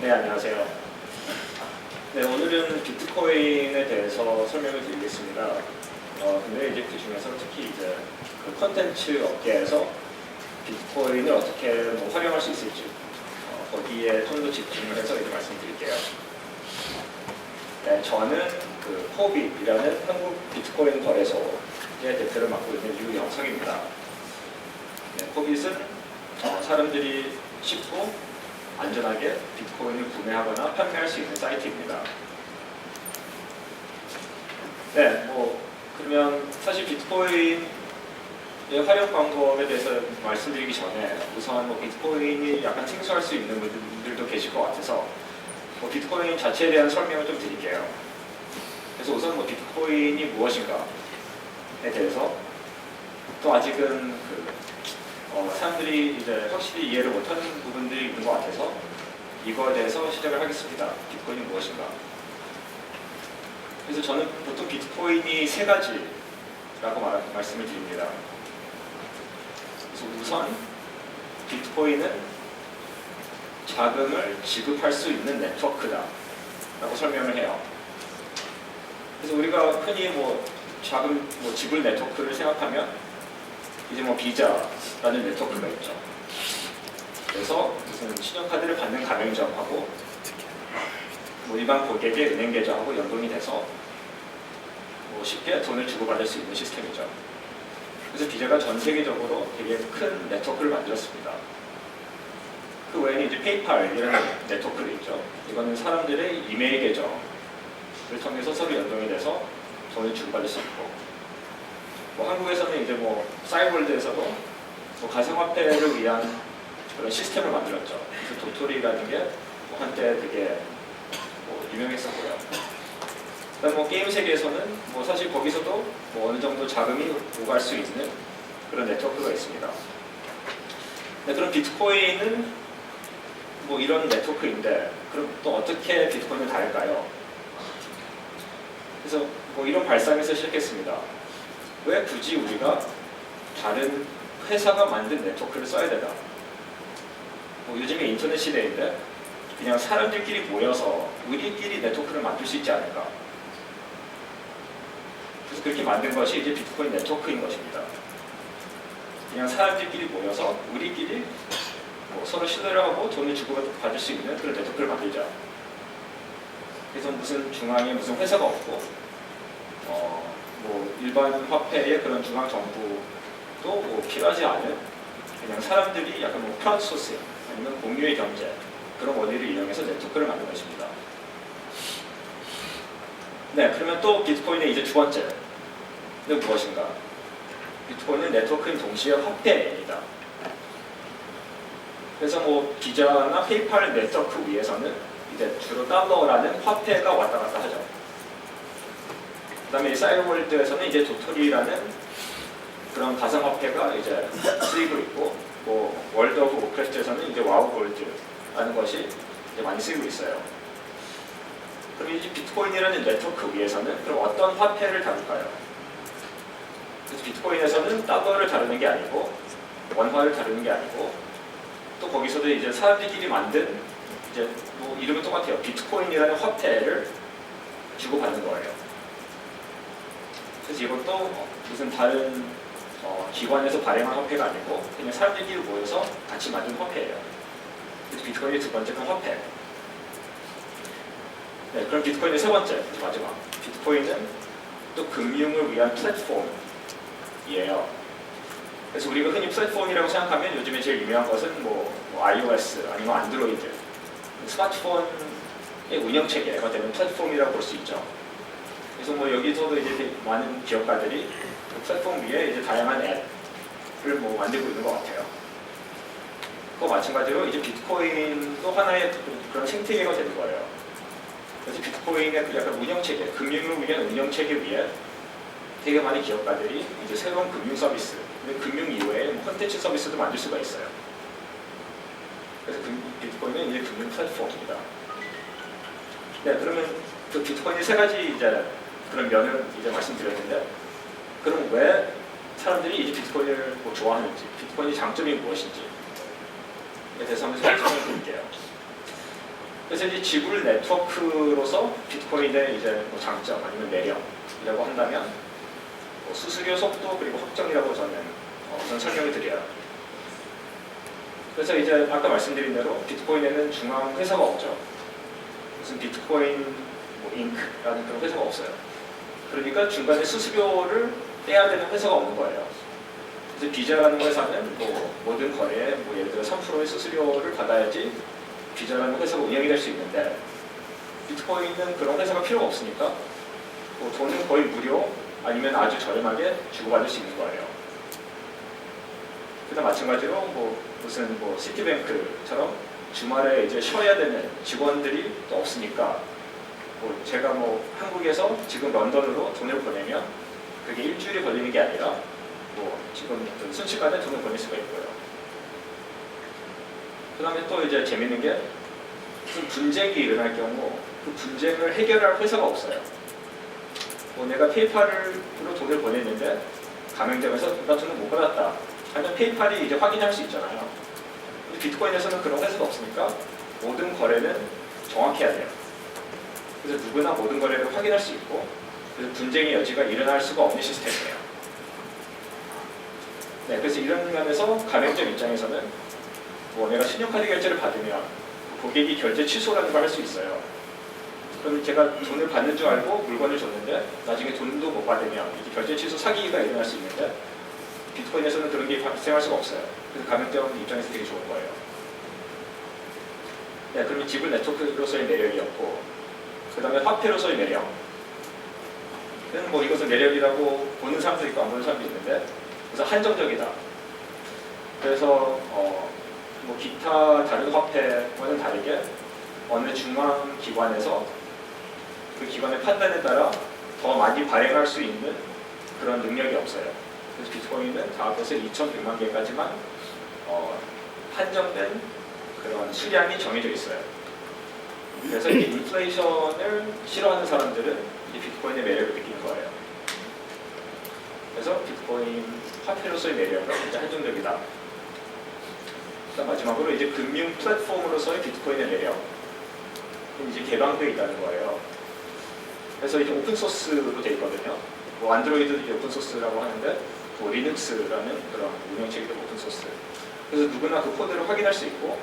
네, 안녕하세요. 네, 오늘은 비트코인에 대해서 설명을 드리겠습니다. 근데 이제 그 중에서 특히 이제 그 컨텐츠 업계에서 비트코인을 어떻게 활용할 수 있을지 거기에 좀 더 집중을 해서 이제 말씀드릴게요. 네, 저는 그 코빗이라는 한국 비트코인 거래소의 대표를 맡고 있는 유영석입니다. 네, 코빗은 사람들이 쉽고 안전하게 비트코인을 구매하거나 판매할 수 있는 사이트입니다. 네, 그러면 사실 비트코인의 활용 방법에 대해서 말씀드리기 전에 우선 비트코인이 약간 생소할 수 있는 분들도 계실 것 같아서 비트코인 자체에 대한 설명을 좀 드릴게요. 그래서 우선 비트코인이 무엇인가에 대해서 또 아직은 사람들이 이제 확실히 이해를 못하는 부분들이 있는 것 같아서 이거에 대해서 시작을 하겠습니다. 비트코인이 무엇인가? 그래서 저는 보통 비트코인이 세 가지라고 말씀을 드립니다. 그래서 우선 비트코인은 자금을 지급할 수 있는 네트워크다 라고 설명을 해요. 그래서 우리가 흔히 자금 지불 네트워크를 생각하면 이제 비자라는 네트워크가 있죠. 그래서 무슨 신용카드를 받는 가맹점하고 일반 고객의 은행 계좌하고 연동이 돼서 쉽게 돈을 주고받을 수 있는 시스템이죠. 그래서 비자가 전 세계적으로 되게 큰 네트워크를 만들었습니다. 그 외에는 이제 페이팔이라는 네트워크도 있죠. 이거는 사람들의 이메일 계정을 통해서 서로 연동이 돼서 돈을 주고받을 수 있고, 한국에서는 이제 싸이월드에서도 가상화폐를 위한 그런 시스템을 만들었죠. 그래서 도토리라는 게 한때 되게 유명했었고요. 그다음 게임 세계에서는 사실 거기서도 어느 정도 자금이 오갈 수 있는 그런 네트워크가 있습니다. 네, 그럼 비트코인은 이런 네트워크인데 그럼 또 어떻게 비트코인은 다를까요? 그래서 이런 발상에서 시작했습니다. 왜 굳이 우리가 다른 회사가 만든 네트워크를 써야 되나? 요즘에 인터넷 시대인데 그냥 사람들끼리 모여서 우리끼리 네트워크를 만들 수 있지 않을까? 그래서 그렇게 만든 것이 이제 비트코인 네트워크인 것입니다. 그냥 사람들끼리 모여서 우리끼리 서로 신뢰를 하고 돈을 주고받을 수 있는 그런 네트워크를 만들자. 그래서 무슨 중앙에 무슨 회사가 없고 일반 화폐의 그런 중앙 정부도 필요하지 않은 그냥 사람들이 약간 크라우드 소싱 아니면 공유의 경제 그런 원리를 이용해서 네트워크를 만든 것입니다. 네, 그러면 또 비트코인의 이제 두 번째는 무엇인가? 비트코인은 네트워크인 동시에 화폐입니다. 그래서 비자나 페이팔 네트워크 위에서는 이제 주로 달러라는 화폐가 왔다 갔다 하죠. 그 다음에 싸이월드에서는 이제 도토리라는 그런 가상화폐가 이제 쓰이고 있고, 월드 오브 워크래프트에서는 이제 와우 골드라는 것이 이제 많이 쓰이고 있어요. 그럼 이제 비트코인이라는 네트워크 위에서는 그럼 어떤 화폐를 다룰까요? 그래서 비트코인에서는 달러를 다루는 게 아니고, 원화를 다루는 게 아니고, 또 거기서도 이제 사람들끼리 만든 이제 이름은 똑같아요. 비트코인이라는 화폐를 주고받는 거예요. 그래서 이것도 무슨 다른 기관에서 발행한 화폐가 아니고 그냥 사람들끼리 모여서 같이 만든 화폐예요. 그래서 비트코인의 두 번째 큰 화폐. 네, 그럼 비트코인의 세 번째, 마지막. 비트코인은 또 금융을 위한 플랫폼이에요. 그래서 우리가 흔히 플랫폼이라고 생각하면 요즘에 제일 유명한 것은 iOS 아니면 안드로이드, 스마트폰의 운영체계가 되는 플랫폼이라고 볼 수 있죠. 그래서 여기서도 이제 많은 기업가들이 그 플랫폼 위에 이제 다양한 앱을 만들고 있는 것 같아요. 또 마찬가지로 이제 비트코인도 하나의 그런 생태계가 되는 거예요. 그래서 비트코인의 약간 운영체계, 금융을 위한 운영체계 위에 되게 많은 기업가들이 이제 새로운 금융 서비스, 금융 이외에 콘텐츠 서비스도 만들 수가 있어요. 그래서 비트코인은 이제 금융 플랫폼입니다. 네, 그러면 그 비트코인의 세 가지 이제 그런 면을 이제 말씀드렸는데, 그럼 왜 사람들이 이제 비트코인을 좋아하는지, 비트코인의 장점이 무엇인지 대해서 한번 설명을 드릴게요. 그래서 이제 지불 네트워크로서 비트코인의 이제 뭐 장점 아니면 매력이라고 한다면 뭐 수수료 속도 그리고 확정이라고 저는 우선 설명을 드려요. 그래서 이제 아까 말씀드린 대로 비트코인에는 중앙 회사가 없죠. 무슨 비트코인 뭐 잉크라는 그런 회사가 없어요. 그러니까 중간에 수수료를 떼야 되는 회사가 없는 거예요. 그래서 비자라는 회사는 뭐 모든 거래에 뭐 예를 들어 3%의 수수료를 받아야지 비자라는 회사가 운영이 될 수 있는데 비트코인은 그런 회사가 필요가 없으니까 뭐 돈은 거의 무료 아니면 아주 저렴하게 주고받을 수 있는 거예요. 그다음 마찬가지로 뭐 무슨 뭐 시티뱅크처럼 주말에 이제 쉬어야 되는 직원들이 또 없으니까 뭐 제가 뭐 한국에서 지금 런던으로 돈을 보내면 그게 일주일이 걸리는 게 아니라 뭐 지금 순식간에 돈을 보낼 수가 있고요. 그 다음에 또 이제 재밌는 게 무슨 분쟁이 일어날 경우 그 분쟁을 해결할 회사가 없어요. 뭐 내가 페이팔로 돈을 보냈는데 가맹점에서 나 돈을 못 받았다 하면 페이팔이 이제 확인할 수 있잖아요. 근데 비트코인에서는 그런 회사가 없으니까 모든 거래는 정확해야 돼요. 그래서 누구나 모든 거래를 확인할 수 있고 그래서 분쟁의 여지가 일어날 수가 없는 시스템이에요. 네, 그래서 이런 면에서 가맹점 입장에서는 뭐 내가 신용카드 결제를 받으면 고객이 결제 취소라는 걸 할 수 있어요. 그럼 제가 돈을 받는 줄 알고 물건을 줬는데 나중에 돈도 못 받으면 이제 결제 취소 사기가 일어날 수 있는데 비트코인에서는 그런 게 발생할 수가 없어요. 그래서 가맹점 입장에서 되게 좋은 거예요. 네, 그러면 지불 네트워크로서의 매력이었고 그 다음에 화폐로서의 매력. 뭐 이것은 매력이라고 보는 사람도 있고 안 보는 사람도 있는데 그래서 한정적이다. 그래서 뭐 기타 다른 화폐와는 다르게 어느 중앙 기관에서 그 기관의 판단에 따라 더 많이 발행할 수 있는 그런 능력이 없어요. 그래서 비트코인은 다 합해서 2,100만 개까지만 한정된 그런 수량이 정해져 있어요. 그래서 이 인플레이션을 싫어하는 사람들은 이 비트코인의 매력을 느끼는 거예요. 그래서 비트코인 화폐로서의 매력은 진짜 한정적이다. 마지막으로 이제 금융 플랫폼으로서의 비트코인의 매력 이제 개방되어 있다는 거예요. 그래서 이제 오픈 소스로 되어 있거든요. 뭐 안드로이드도 이제 오픈 소스라고 하는데 뭐 리눅스라는 그런 운영체계도 오픈 소스. 그래서 누구나 그 코드를 확인할 수 있고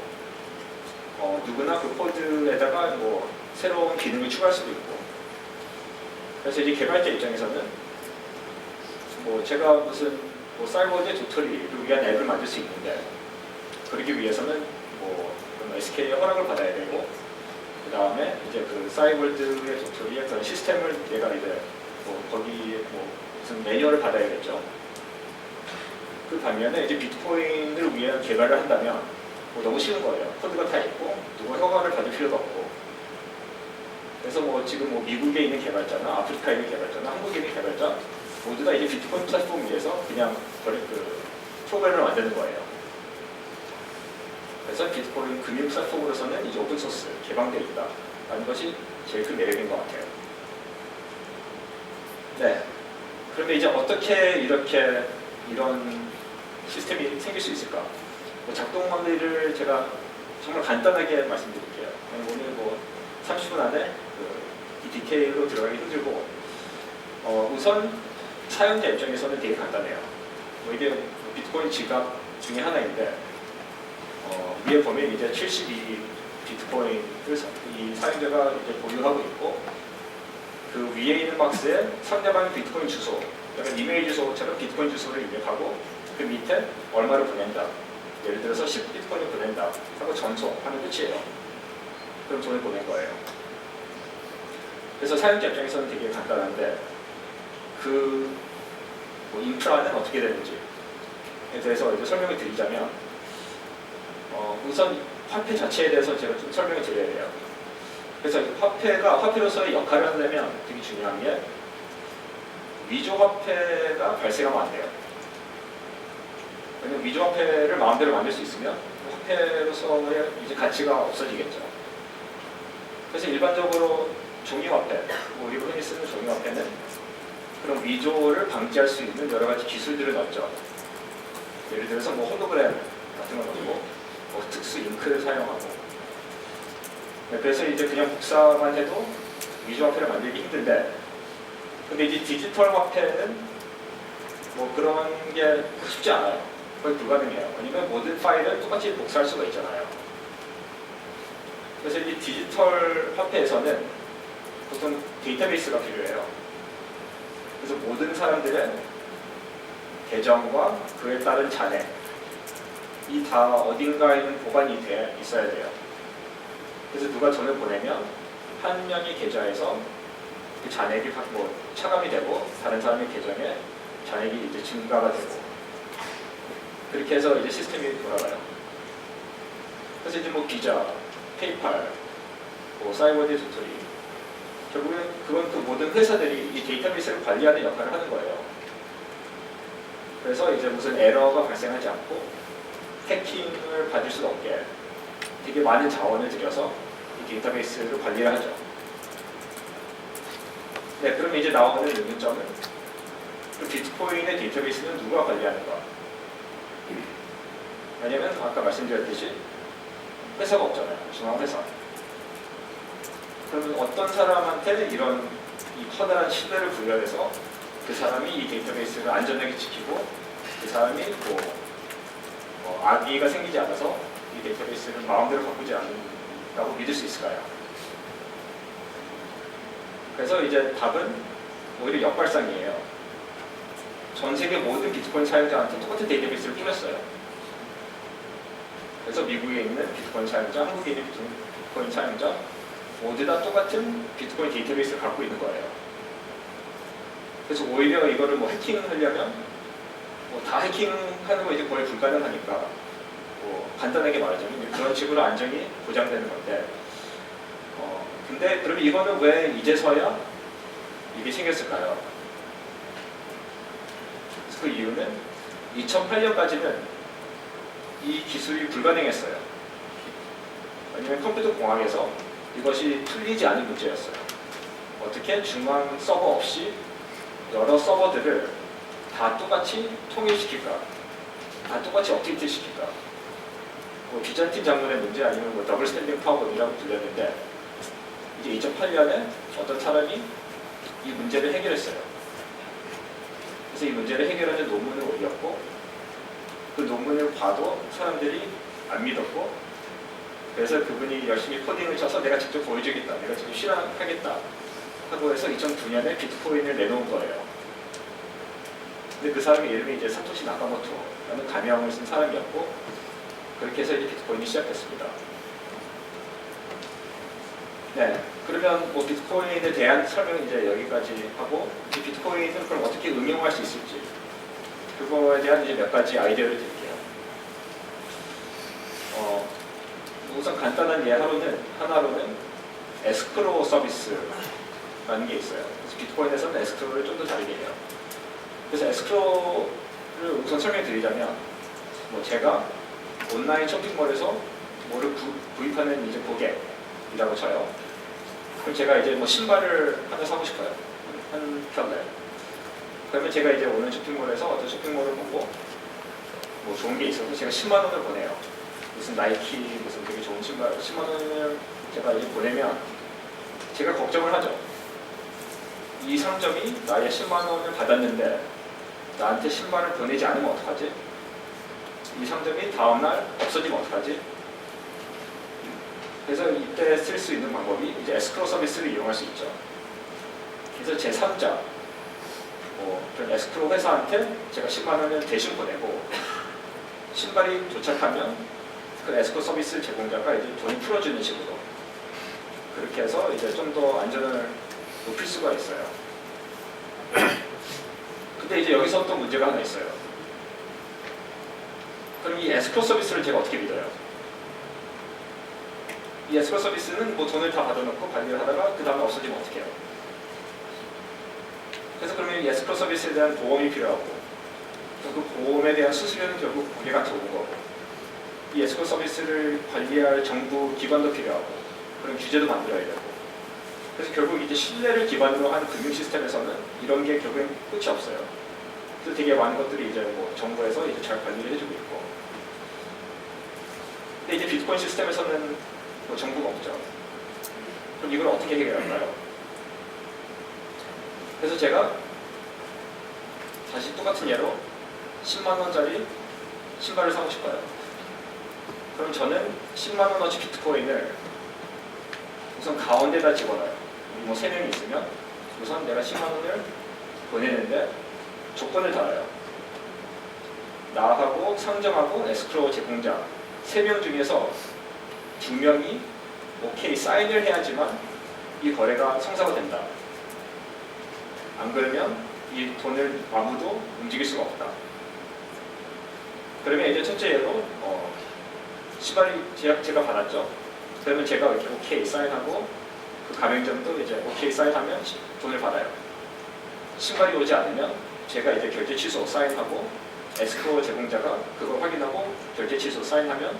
누구나 그 코드에다가 뭐 새로운 기능을 추가할 수도 있고. 그래서 이제 개발자 입장에서는 뭐 제가 무슨 뭐 사이버드의 도토리를 위한 앱을 만들 수 있는데 그러기 위해서는 뭐 SK의 허락을 받아야 되고 그 다음에 이제 그 사이버드의 도토리의 그런 시스템을 내가 이제 뭐 거기 뭐 무슨 매뉴얼을 받아야겠죠. 그 반면에 이제 비트코인을 위한 개발을 한다면 뭐 너무 쉬운 거예요. 코드가 다 있고 누구 허가를 받을 필요도 없고. 그래서 뭐 지금 뭐 미국에 있는 개발자나 아프리카에 있는 개발자나 한국에 있는 개발자 모두 다 이제 비트코인 플랫폼 위에서 그냥 그 프로그램을 만드는 거예요. 그래서 비트코인 금융 플랫폼으로서는 이제 오픈소스, 개방되어 있다라는 것이 제일 큰 매력인 것 같아요. 네. 그런데 이제 어떻게 이렇게 이런 시스템이 생길 수 있을까? 뭐 작동 원리를 제가 정말 간단하게 말씀드릴게요. 오늘 뭐 30분 안에 이 디테일로 들어가기 힘들고 우선 사용자 입장에서는 되게 간단해요. 뭐 이게 비트코인 지갑 중에 하나인데 위에 보면 이제 72 비트코인을 이 사용자가 이제 보유하고 있고 그 위에 있는 박스에 상대방의 비트코인 주소, 약간 이메일 주소처럼 비트코인 주소를 입력하고 그 밑에 얼마를 보낸다. 예를 들어서 10 비트코인을 보낸다 하고 전송하면 끝이에요. 그럼 돈을 보낸 거예요. 그래서 사용자 입장에서는 되게 간단한데 뭐 인프라는 어떻게 되는지에 대해서 이제 설명을 드리자면 우선 화폐 자체에 대해서 제가 좀 설명을 드려야 돼요. 그래서 화폐가 화폐로서의 역할을 하려면 되게 중요한 게 위조 화폐가 발생하면 안 돼요. 왜냐면 위조 화폐를 마음대로 만들 수 있으면 화폐로서의 이제 가치가 없어지겠죠. 그래서 일반적으로 종이화폐, 뭐 우리가 흔히 쓰는 종이화폐는 그런 위조를 방지할 수 있는 여러 가지 기술들을 넣었죠. 예를 들어서 뭐 홀로그램 같은 거 넣고 뭐 특수 링크를 사용하고. 네, 그래서 이제 그냥 복사만 해도 위조 화폐를 만들기 힘든데, 근데 이제 디지털 화폐는 뭐 그런 게 쉽지 않아요. 거의 불가능해요. 왜냐면 모든 파일을 똑같이 복사할 수가 있잖아요. 그래서 이 디지털 화폐에서는 보통 데이터베이스가 필요해요. 그래서 모든 사람들은 계정과 그에 따른 잔액, 이 다 어딘가에는 보관이 있어야 돼요. 그래서 누가 돈을 보내면 한 명의 계좌에서 그 잔액이 뭐 차감이 되고 다른 사람의 계정에 잔액이 이제 증가가 되고, 그렇게 해서 이제 시스템이 돌아가요. 그래서 이제 뭐 비자, 페이팔, 뭐 사이버디 도토리, 결국엔 그건 그 모든 회사들이 이 데이터베이스를 관리하는 역할을 하는 거예요. 그래서 이제 무슨 에러가 발생하지 않고 해킹을 받을 수 없게 되게 많은 자원을 들여서 이 데이터베이스를 관리를 하죠. 네, 그럼 이제 나오는 의문점은 그 비트코인의 데이터베이스는 누가 관리하는가? 왜냐면 아까 말씀드렸듯이 회사가 없잖아요. 중앙회사. 그러면 어떤 사람한테 이런 이 커다란 신뢰를 부여해서 그 사람이 이 데이터베이스를 안전하게 지키고 그 사람이 악의가 생기지 않아서 이 데이터베이스를 마음대로 바꾸지 않는다고 믿을 수 있을까요? 그래서 이제 답은 오히려 역발상이에요. 전 세계 모든 비트코인 사용자한테 똑같은 데이터베이스를 뿌렸어요. 그래서 미국에 있는 비트코인 사용자, 한국에 있는 비트코인 사용자 모두 다 똑같은 비트코인 데이터베이스를 갖고 있는 거예요. 그래서 오히려 이거를 뭐 해킹하려면 뭐 다 해킹하는 거 이제 거의 불가능하니까 뭐 간단하게 말하자면 그런 식으로 안정이 보장되는 건데, 근데 그러면 이거는 왜 이제서야 이게 생겼을까요? 그래서 그 이유는 2008년까지는 이 기술이 불가능했어요. 왜냐하면 컴퓨터 공학에서 이것이 풀리지 않은 문제였어요. 어떻게 중앙 서버 없이 여러 서버들을 다 똑같이 통일시킬까? 다 똑같이 업데이트 시킬까? 뭐 비잔틴 장군의 문제 아니면 뭐 더블 스탠딩 파워이라고 불렸는데, 이제 2008년에 어떤 사람이 이 문제를 해결했어요. 그래서 이 문제를 해결하는 논문을 올렸고, 그 논문을 봐도 사람들이 안 믿었고, 그래서 그분이 열심히 코딩을 쳐서 내가 직접 보여주겠다, 내가 직접 실험하겠다 하고 해서 2009년에 비트코인을 내놓은 거예요. 근데 그 사람의 이름이 이제 사토시 나카모토라는 가명을 쓴 사람이었고, 그렇게 해서 이제 비트코인이 시작됐습니다. 네, 그러면 뭐 비트코인에 대한 설명은 이제 여기까지 하고, 이 비트코인을 그럼 어떻게 응용할 수 있을지, 그거에 대한 이제 몇 가지 아이디어를 드릴게요. 우선 간단한 하나로는 에스크로 서비스라는 게 있어요. 그래서 비트코인에서는 에스크로를 좀 더 다르게 해요. 그래서 에스크로를 우선 설명드리자면, 뭐 제가 온라인 쇼핑몰에서 뭐를 구입하는 이제 고객이라고 쳐요. 그럼 제가 이제 뭐 신발을 하나 사고 싶어요. 한 켤레. 그러면 제가 이제 오는 쇼핑몰에서 어떤 쇼핑몰을 보고 뭐 좋은 게 있어서 제가 10만 원을 보내요. 무슨 나이키 무슨 되게 좋은 신발 10만 원을 제가 이제 보내면 제가 걱정을 하죠. 이 상점이 나의 10만 원을 받았는데 나한테 10만 원을 보내지 않으면 어떡하지? 이 상점이 다음날 없어지면 어떡하지? 그래서 이때 쓸 수 있는 방법이 이제 에스크로 서비스를 이용할 수 있죠. 그래서 제3자 그런 에스크로 회사한테 제가 10만 원을 대신 보내고, 신발이 도착하면 그 에스크로 서비스 제공자가 이제 돈을 풀어주는 식으로, 그렇게 해서 이제 좀 더 안전을 높일 수가 있어요. 근데 이제 여기서 또 문제가 하나 있어요. 그럼 이 에스크로 서비스를 제가 어떻게 믿어요? 이 에스크로 서비스는 뭐 돈을 다 받아놓고 관리를 하다가 그 다음에 없어지면 어떻게 해요? 그래서 그러면 이 에스크로 서비스에 대한 보험이 필요하고, 그 보험에 대한 수수료는 결국 고객가 들어온 거고, 이 에스크로 서비스를 관리할 정부 기관도 필요하고, 그런 규제도 만들어야 되고, 그래서 결국 이제 신뢰를 기반으로 한 금융 시스템에서는 이런 게 결국엔 끝이 없어요. 그래서 되게 많은 것들이 이제 뭐 정부에서 이제 잘 관리를 해주고 있고, 근데 이제 비트코인 시스템에서는 뭐 정보가 없죠. 그럼 이걸 어떻게 해결할까요? 그래서 제가 다시 똑같은 예로 10만 원짜리 신발을 사고 싶어요. 그럼 저는 10만 원어치 비트코인을 우선 가운데다 집어넣어요. 뭐 3명이 있으면 우선 내가 10만 원을 보내는데 조건을 달아요. 나하고 상점하고 에스크로우 제공자 3명 중에서 2명이 오케이 사인을 해야지만 이 거래가 성사가 된다. 안 그러면 이 돈을 아무도 움직일 수가 없다. 그러면 이제 첫째 예로 신발이 제가 받았죠. 그러면 제가 이렇게 오케이 사인하고 그 가맹점도 이제 오케이 사인하면 돈을 받아요. 신발이 오지 않으면 제가 이제 결제 취소 사인하고 에스크로우 제공자가 그걸 확인하고 결제 취소 사인하면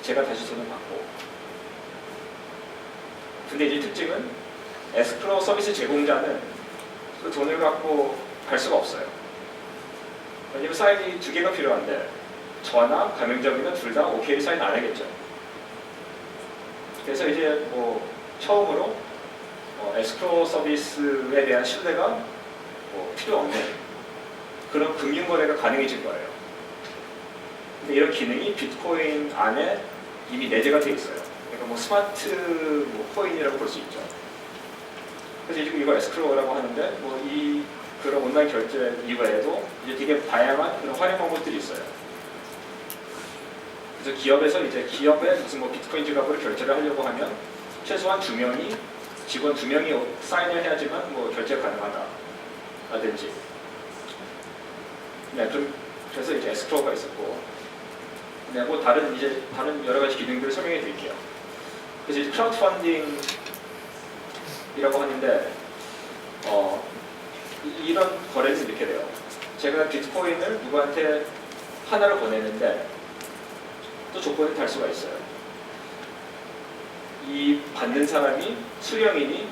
제가 다시 돈을 받고. 근데 이제 특징은 에스크로우 서비스 제공자는 그 돈을 갖고 갈 수가 없어요. 왜냐면 사인이 2개가 필요한데 저나 가맹점이나 둘 다 오케이 사인 안 하겠죠. 그래서 이제 뭐 처음으로 에스크로우 서비스에 대한 신뢰가 필요 없는 그런 금융거래가 가능해질 거예요. 근데 이런 기능이 비트코인 안에 이미 내재가 되어 있어요. 그러니까 뭐 스마트 코인이라고 볼 수 있죠. 그래서 지금 이거 에스크로우라고 하는데 이 그런 온라인 결제 이외에도 이제 되게 다양한 그런 활용 방법들이 있어요. 그래서 기업에서 이제 기업에 무슨 비트코인 지갑으로 결제를 하려고 하면 최소한 2명이 직원 2명이 사인을 해야지만 결제가 가능하다라든지. 네, 그래서 이제 에스크로우가 있었고, 네, 다른 여러 가지 기능들을 설명해 드릴게요. 그래서 이제 크라우드 펀딩이라고 하는데 이런 거래는 이렇게 돼요. 제가 비트코인을 누구한테 하나를 보내는데 또 조건을 달 수가 있어요. 이 받는 사람이 수령인이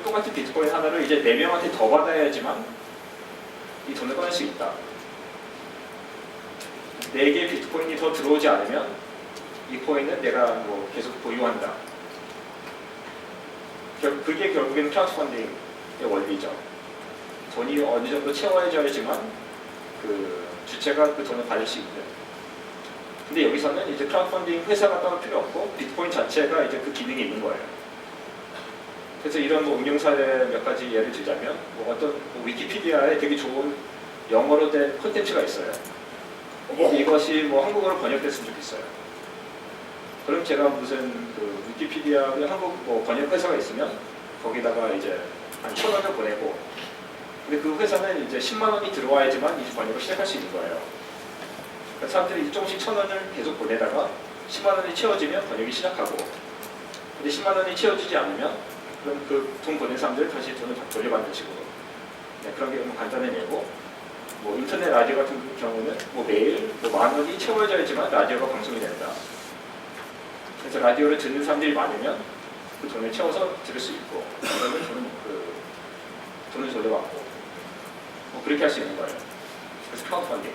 똑같은 비트코인 하나를 이제 4명한테 더 받아야지만 이 돈을 꺼낼 수 있다. 4개의 비트코인이 더 들어오지 않으면 이 코인은 내가 계속 보유한다. 그게 결국에는 크라우드 펀딩의 원리죠. 돈이 어느 정도 채워져야지만 그 주체가 그 돈을 받을 수 있는. 근데 여기서는 이제 크라우드 펀딩 회사가 따로 필요 없고 비트코인 자체가 이제 그 기능이 있는 거예요. 그래서 이런 응용 사례 몇 가지 예를 들자면 어떤 위키피디아에 되게 좋은 영어로 된 콘텐츠가 있어요. 이것이 한국어로 번역됐으면 좋겠어요. 그럼 제가 무슨 그 위키피디아 한국 번역 회사가 있으면 거기다가 이제 한 1,000원을 보내고, 근데 그 회사는 이제 10만 원이 들어와야지만 이 번역을 시작할 수 있는 거예요. 그러니까 사람들이 조금씩 1,000원을 계속 보내다가 10만 원이 채워지면 번역이 시작하고, 근데 10만 원이 채워지지 않으면 그럼 그 돈 보낸 사람들 다시 돈을 돌려받는 식으로. 네, 그런 게 너무 간단해내고, 인터넷 라디오 같은 경우는 매일 10,000원이 채워져야지만 라디오가 방송이 된다. 그래서 라디오를 듣는 사람들이 많으면 그 돈을 채워서 들을 수 있고, 그러면 돈을 돌려받고, 그렇게 할 수 있는 거예요. 그래서 크라우드 펀딩.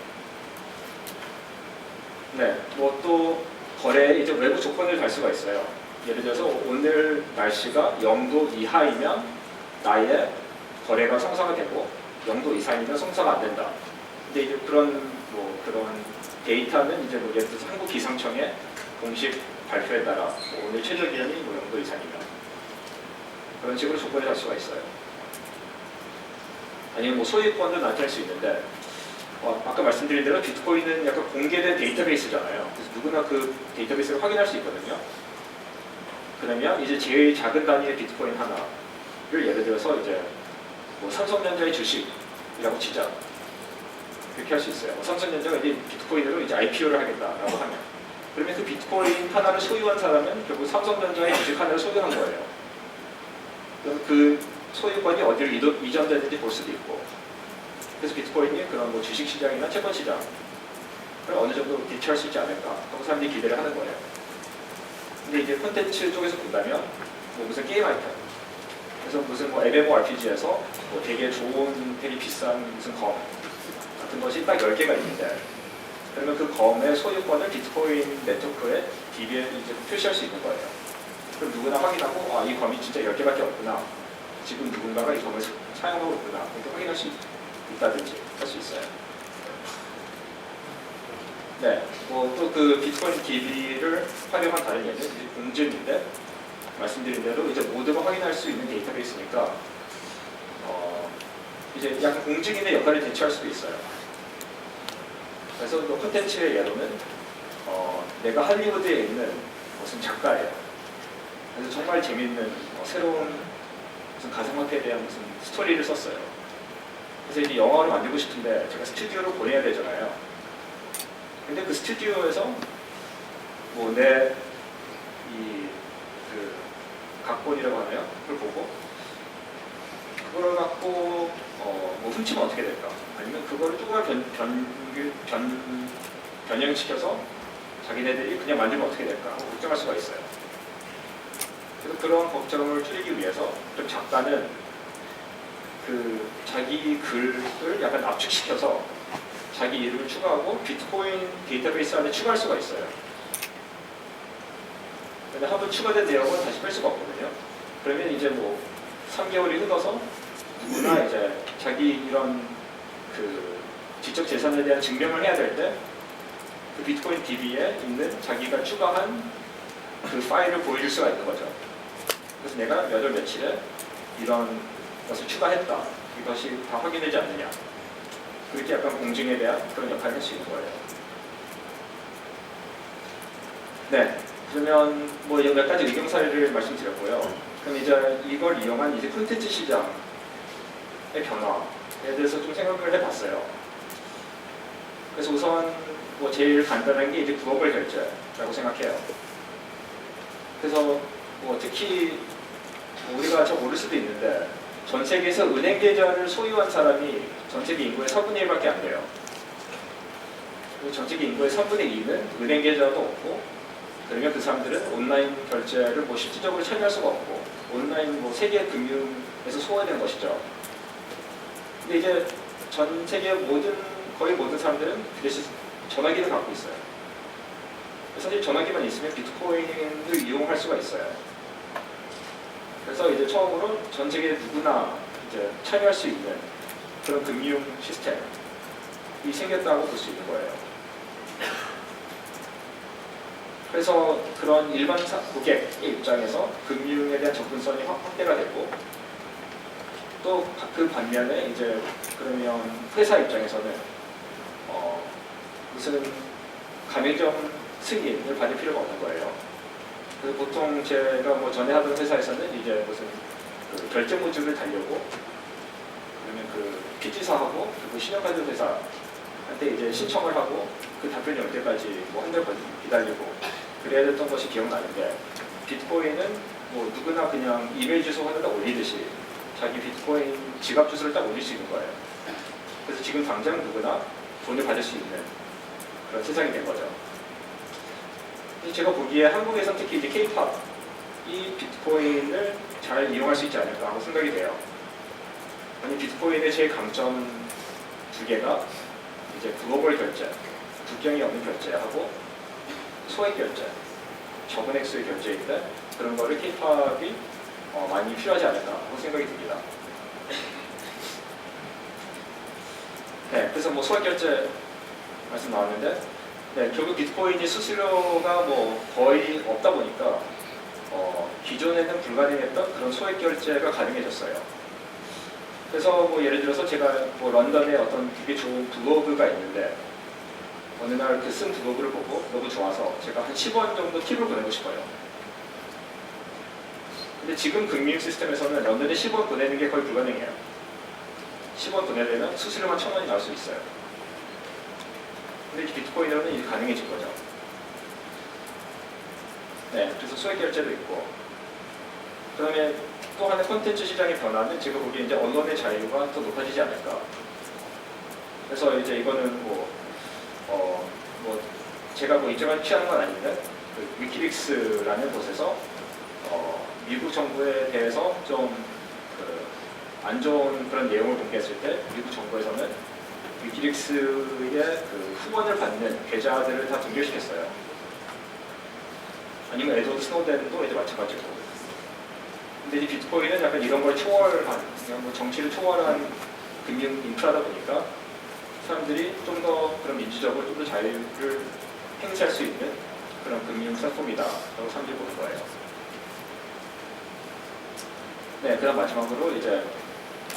네, 또 거래에 이제 외부 조건을 달 수가 있어요. 예를 들어서 오늘 날씨가 0도 이하이면 나의 거래가 성사가 되고 0도 이상이면 성사가 안 된다. 근데 이제 그런 데이터는 이제 예를 들어서 한국 기상청의 공식 발표에 따라 오늘 최저 기온이 0도 이상이다. 그런 식으로 조건을 달 수가 있어요. 아니면 소유권도 나타낼 수 있는데 아까 말씀드린 대로 비트코인은 약간 공개된 데이터베이스잖아요. 그래서 누구나 그 데이터베이스를 확인할 수 있거든요. 그러면 이제 제일 작은 단위의 비트코인 하나를 예를 들어서 이제 삼성전자의 주식이라고 치자. 그렇게 할 수 있어요. 삼성전자가 이제 비트코인으로 이제 IPO를 하겠다라고 하면, 그러면 그 비트코인 하나를 소유한 사람은 결국 삼성전자의 주식 하나를 소유한 거예요. 그럼 그 소유권이 어디로 이전되는지 볼 수도 있고, 그래서 비트코인이 그런 주식시장이나 채권시장을 어느 정도 대체할 수 있지 않을까 하고 사람들이 기대를 하는 거예요. 근데 이제 콘텐츠 쪽에서 본다면 무슨 게임 아이템, 그래서 무슨 MMORPG에서 되게 좋은, 되게 비싼 무슨 검 같은 것이 딱 10개가 있는데 그러면 그 검의 소유권을 비트코인 네트워크에 DB에 이제 표시할 수 있는 거예요. 그럼 누구나 확인하고 이 검이 진짜 10개밖에 없구나. 지금 누군가가 이 검을 사용하고 있구나. 이렇게 확인할 수 있다든지 할 수 있어요. 네, 뭐 또 그 비트코인 DB를 활용한 다른 예는 이제 공증인데 말씀드린 대로 이제 모두가 확인할 수 있는 데이터베이스니까 이제 약간 공증인의 역할을 대체할 수도 있어요. 그래서 또 콘텐츠의 예로는 내가 할리우드에 있는 무슨 작가예요. 그래서 정말 재밌는 새로운 무슨 가상화폐에 대한 무슨 스토리를 썼어요. 그래서 이제 영화를 만들고 싶은데 제가 스튜디오로 보내야 되잖아요. 근데 그 스튜디오에서 뭐 내 그 각본이라고 하나요? 그걸 보고 그걸 갖고 뭐 훔치면 어떻게 될까? 아니면 그거를 조금만 변형시켜서 자기네들이 그냥 만들면 어떻게 될까? 걱정할 수가 있어요. 그래서 그런 걱정을 줄이기 위해서 좀 작가는 그 자기 글을 약간 압축시켜서 자기 이름을 추가하고 비트코인 데이터베이스 안에 추가할 수가 있어요. 근데 한번 추가된 내용은 다시 뺄 수가 없거든요. 그러면 이제 뭐 3개월이 흘러서 누구나 이제 자기 이런 그 지적 재산에 대한 증명을 해야 될 때 그 비트코인 DB에 있는 자기가 추가한 그 파일을 보여줄 수가 있는 거죠. 그래서 내가 몇 월 며칠에 이런 것을 추가했다. 이것이 다 확인되지 않느냐. 그렇게 약간 공증에 대한 그런 역할을 할 수 있는 거예요. 네. 그러면 뭐 몇 가지 의경 사례를 말씀드렸고요. 그럼 이제 이걸 이용한 이제 콘텐츠 시장의 변화에 대해서 좀 생각을 해봤어요. 그래서 우선 뭐 제일 간단한 게 이제 글로벌 결제라고 생각해요. 그래서 뭐 특히 우리가 잘 모를 수도 있는데 전 세계에서 은행 계좌를 소유한 사람이 전 세계 인구의 4분의 1밖에 안 돼요. 전 세계 인구의 3분의 2는 은행 계좌도 없고, 그러면 그 사람들은 온라인 결제를 뭐 실질적으로 참여할 수가 없고, 온라인 뭐 세계 금융에서 소외된 것이죠. 근데 이제 전 세계 거의 모든 사람들은 그 대신 전화기를 갖고 있어요. 사실 전화기만 있으면 비트코인을 이용할 수가 있어요. 그래서 이제 처음으로 전 세계 누구나 이제 참여할 수 있는 그런 금융 시스템이 생겼다고 볼 수 있는 거예요. 그래서 그런 일반 고객의 입장에서 금융에 대한 접근성이 확대가 되고, 또 그 반면에 이제 그러면 회사 입장에서는 무슨 가맹점 승인을 받을 필요가 없는 거예요. 그래서 보통 제가 뭐 전에 하던 회사에서는 이제 무슨 그 결제 모듈을 달려고 그러면 그 피지사하고 그리고 신용카드 회사한테 이제 신청을 하고 그 답변이 올 때까지 뭐 한 달 기다리고 그래야 됐던 것이 기억나는데, 비트코인은 뭐 누구나 그냥 이메일 주소 하나다 올리듯이 자기 비트코인 지갑 주소를 딱 올릴 수 있는 거예요. 그래서 지금 당장 누구나 돈을 받을 수 있는 그런 세상이 된 거죠. 제가 보기에 한국에서 특히 이제 K-팝 이 비트코인을 잘 이용할 수 있지 않을까 하고 생각이 돼요. 아니 비트코인의 제일 강점 두 개가 이제 글로벌 결제, 국경이 없는 결제하고 소액 결제, 적은 액수의 결제인데 그런 거를 K-팝이 많이 필요하지 않을까 하고 생각이 듭니다. 네, 그래서 뭐 소액 결제 말씀 나왔는데, 네, 결국 비트코인이 수수료가 뭐 거의 없다 보니까 기존에는 불가능했던 그런 소액 결제가 가능해졌어요. 그래서 뭐 예를 들어서 제가 뭐 런던에 어떤 되게 좋은 블로그가 있는데 어느 날 그 쓴 블로그를 보고 너무 좋아서 제가 한 10원 정도 팁을 보내고 싶어요. 근데 지금 금융 시스템에서는 런던에 10원 보내는 게 거의 불가능해요. 10원 보내려면 수수료만 1,000원이 나올 수 있어요. 근데 비트코인으로는 이제 가능해진 거죠. 네, 그래서 소액 결제도 있고, 그다음에 또 하나의 콘텐츠 시장의 변화는 제가 보기에 이제 언론의 자유가 더 높아지지 않을까. 그래서 이제 이거는 뭐 제가 뭐 입장을 취하는 건 아닌데, 그 위키릭스라는 곳에서 미국 정부에 대해서 좀 안 좋은 그런 내용을 공개했을 때 미국 정부에서는 위키릭스의 그 후원을 받는 계좌들을 다 등교시켰어요. 아니면 에드워드 스노덴도 이제 마찬가지고. 근데 이 비트코인은 약간 이런 걸 초월한, 그냥 뭐 정치를 초월한 금융 인프라다 보니까 사람들이 좀 더 그런 민주적으로 좀 더 자유를 행사할 수 있는 그런 금융 플랫폼이다라고 사람들이 보는 거예요. 네, 그다음 마지막으로 이제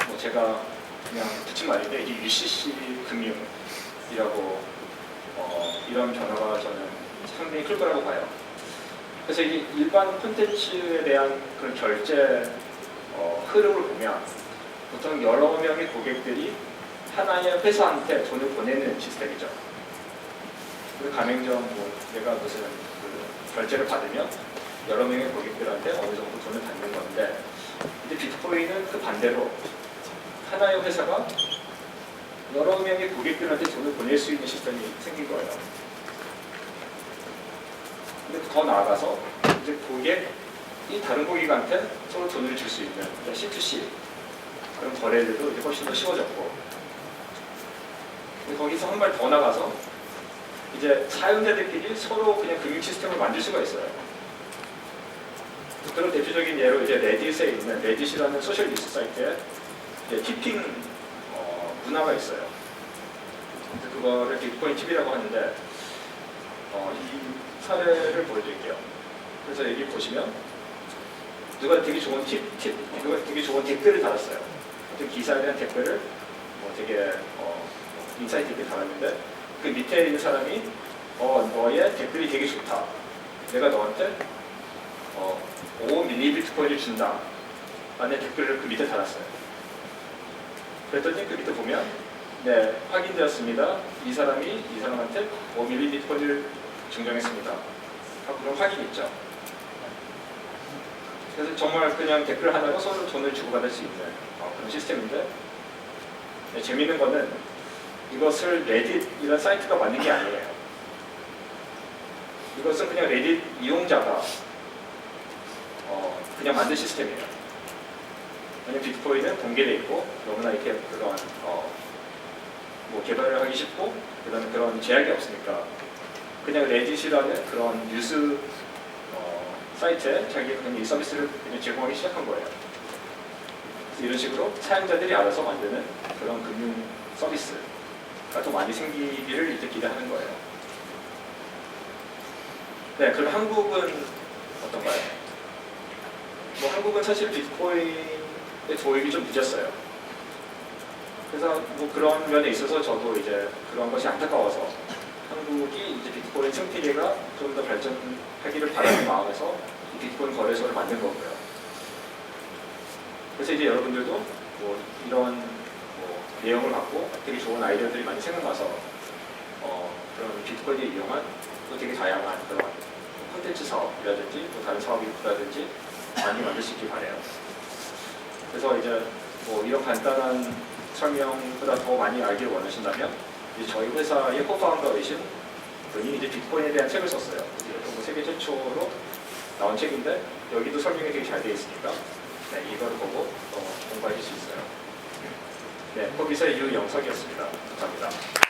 뭐 제가 그냥 붙인 말인데 이게 UCC 금융이라고 이런 변화가 저는 상당히 클 거라고 봐요. 그래서 이 일반 콘텐츠에 대한 그런 결제 흐름을 보면 보통 여러 명의 고객들이 하나의 회사한테 돈을 보내는 시스템이죠. 그 가맹점 뭐 내가 무슨 그 결제를 받으면 여러 명의 고객들한테 어느 정도 돈을 받는 건데, 근데 비트코인은 그 반대로 하나의 회사가 여러 명의 고객들한테 돈을 보낼 수 있는 시스템이 생긴 거예요. 근데 더 나아가서 이제 고객이 다른 고객한테 서로 돈을 줄 수 있는 C2C 그런 거래들도 이제 훨씬 더 쉬워졌고, 거기서 한 발 더 나가서 이제 사용자들끼리 서로 그냥 금융 시스템을 만들 수가 있어요. 그런 대표적인 예로 이제 레딧에 있는 레딧이라는 소셜 뉴스 사이트에 이제 티핑 문화가 있어요. 그거를 비트코인 TV라고 하는데 이 사례를 보여드릴게요. 그래서 여기 보시면 누가 되게 좋은 누가 되게 좋은 댓글을 달았어요. 어떤 기사에 대한 댓글을 되게 인사이트 있게 달았는데 그 밑에 있는 사람이 너의 댓글이 되게 좋다. 내가 너한테 5 밀리 비트코인을 준다. 라는 댓글을 그 밑에 달았어요. 그랬더니 그 밑에 보면 네, 확인되었습니다. 이 사람이 이 사람한테 5 밀리 비트코인을 증정했습니다. 그런 확인이 있죠. 그래서 정말 그냥 댓글 하나로 서로 돈을 주고받을 수 있는 그런 시스템인데, 네, 재미있는 거는 이것을 레딧이라는 사이트가 만든 게 아니에요. 이것은 그냥 레딧 이용자가 그냥 만든 시스템이에요. 왜냐면 비트코인은 공개되어 있고 너무나 이렇게 그런 뭐 개발을 하기 쉽고 그다음에 그런 제약이 없으니까 그냥 레딧이라는 그런 뉴스 사이트에 자기가 그냥 이 서비스를 그냥 제공하기 시작한 거예요. 이런 식으로 사용자들이 알아서 만드는 그런 금융 서비스가 더 많이 생기기를 이제 기대하는 거예요. 네, 그럼 한국은 어떤가요? 뭐 한국은 사실 비트코인의 도입이 좀 늦었어요. 그래서 뭐 그런 면에 있어서 저도 이제 그런 것이 안타까워서 한국이 이제 비트코인 생태계가 좀 더 발전하기를 바라는 마음에서 이 비트코인 거래소를 만든 거고요. 그래서 이제 여러분들도 뭐 이런 내용을 갖고 되게 좋은 아이디어들이 많이 생각나서 그런 비트코인을 이용한 또 되게 다양한 그런 콘텐츠 사업이라든지 또 다른 사업이라든지 많이 만들 수 있길 바래요. 그래서 이제 뭐 이런 간단한 설명보다 더 많이 알기를 원하신다면 이제 저희 회사의 코파운더이신 분이 이제 비트코인에 대한 책을 썼어요. 이것도 뭐 세계 최초로 나온 책인데 여기도 설명이 되게 잘 되어 있으니까 네, 이걸 보고 공부하실 수 있어요. 네, 거기서 유영석이었습니다. 감사합니다.